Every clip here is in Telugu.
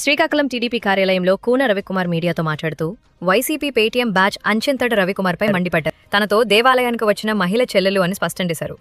శ్రీకాకుళం టీడీపీ కార్యాలయంలో కూన రవికుమార్ మీడియాతో మాట్లాడుతూ వైసీపీ పేటీఎం బ్యాచ్ అంచెంతటి రవికుమార్పై మండిపడ్డారు. తనతో దేవాలయానికి వచ్చిన మహిళ చెల్లెలు అని స్పష్టం చేశారు.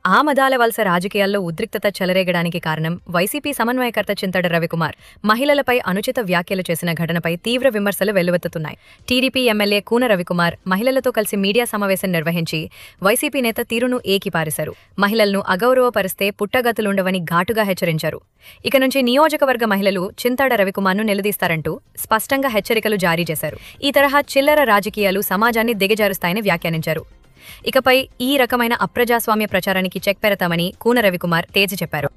ఆ మదాల వలస రాజకీయాల్లో ఉద్రిక్తత చెలరేగడానికి కారణం వైసీపీ సమన్వయకర్త చింతడ రవికుమార్ మహిళలపై అనుచిత వ్యాఖ్యలు చేసిన ఘటనపై తీవ్ర విమర్శలు వెల్లువెత్తుతున్నాయి. టీడీపీ ఎమ్మెల్యే కూన రవికుమార్ మహిళలతో కలిసి మీడియా సమావేశం నిర్వహించి వైసీపీ నేత తీరును ఏకిపారేశారు. మహిళలను అగౌరవపరిస్తే పుట్టగతులుండవని ఘాటుగా హెచ్చరించారు. ఇక నుంచి నియోజకవర్గ మహిళలు చింతడ రవికుమార్ను నిలదీస్తారంటూ స్పష్టంగా హెచ్చరికలు జారీ చేశారు. ఈ తరహా చిల్లర రాజకీయాలు సమాజాన్ని దిగజారుస్తాయని వ్యాఖ్యానించారు. ఇకపై ఈ రకమైన అప్రజాస్వామ్య ప్రచారానికి చెక్ పెడతామని కూన రవికుమార్ తేల్చి చెప్పారు.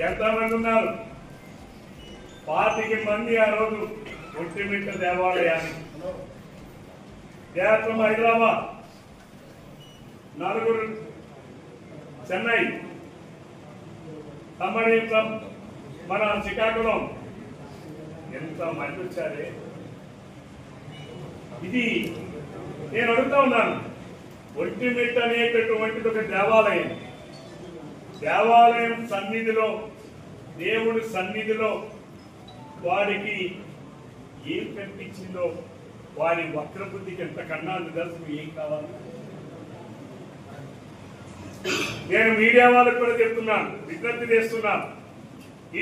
ఎంతమంది ఉన్నారు? 25 మంది ఆ రోజు ఒంటిమిట్ట దేవాలయానికి, కేరళం హైదరాబాద్, 4 చెన్నై, తమ్మడి మన శ్రీకాకుళం, ఎంత మంది వచ్చారే. ఇది నేను అడుగుతా ఉన్నాను. ఒంటిమిట్ట అనేటటువంటిది ఒక దేవాలయం. దేవాలయం సన్నిధిలో, దేవుడి సన్నిధిలో వాడికి ఏం కనిపించిందో, వాడి వక్రబుద్ధికి ఎంతకన్నా నిదర్శనం ఏం కావాలి? నేను మీడియా వాళ్ళకు కూడా చెప్తున్నాను, విజ్ఞప్తి చేస్తున్నాను.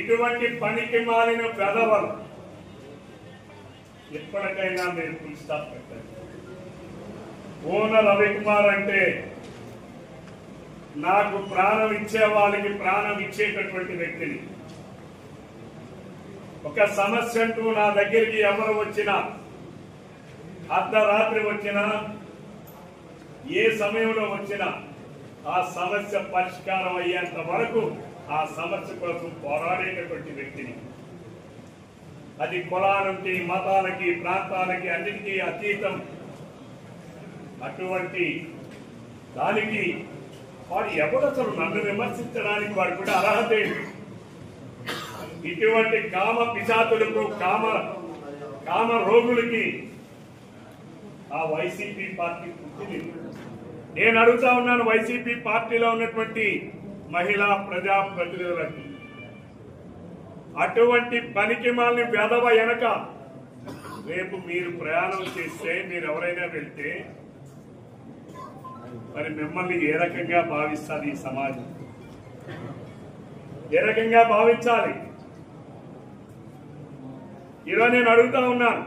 ఇటువంటి పనికి మాలిన పెదవలు ఎప్పటికైనా మీరు ఫుల్ స్టాప్ పెట్టండి. కూన రవికుమార్ అంటే నాకు ప్రాణం ఇచ్చే వాళ్ళకి ప్రాణం ఇచ్చేటటువంటి వ్యక్తిని. ఒక సమస్య అంటూ నా దగ్గరికి ఎవరు వచ్చినా, అర్ధరాత్రి వచ్చినా, ఏ సమయంలో వచ్చినా ఆ సమస్య పరిష్కారం అయ్యేంత వరకు ఆ సమస్య కోసం పోరాడేటటువంటి వ్యక్తిని. అది కులానికి, మతాలకి, ప్రాంతాలకి అన్నిటికీ అతీతం. అటువంటి దానికి వాడు ఎవరు అసలు నన్ను విమర్శించడానికి వాడు కూడా అర్హత ఏంటి? ఇటువంటి కామ పిశాచులకు, కామ రోగులకి ఆ వైసీపీ పార్టీ పుట్టింది. నేను అడుగుతా ఉన్నాను వైసీపీ పార్టీలో ఉన్నటువంటి మహిళా ప్రజాప్రతినిధులకు, అటువంటి పనికిమాలిన వెధవ వెనక రేపు మీరు ప్రయాణం చేస్తే, మీరు ఎవరైనా వెళ్తే మరి మిమ్మల్ని ఏ రకంగా భావిస్తుంది ఈ సమాజం? ఏ రకంగా భావించాలి? ఈరోజు నేను అడుగుతా ఉన్నాను.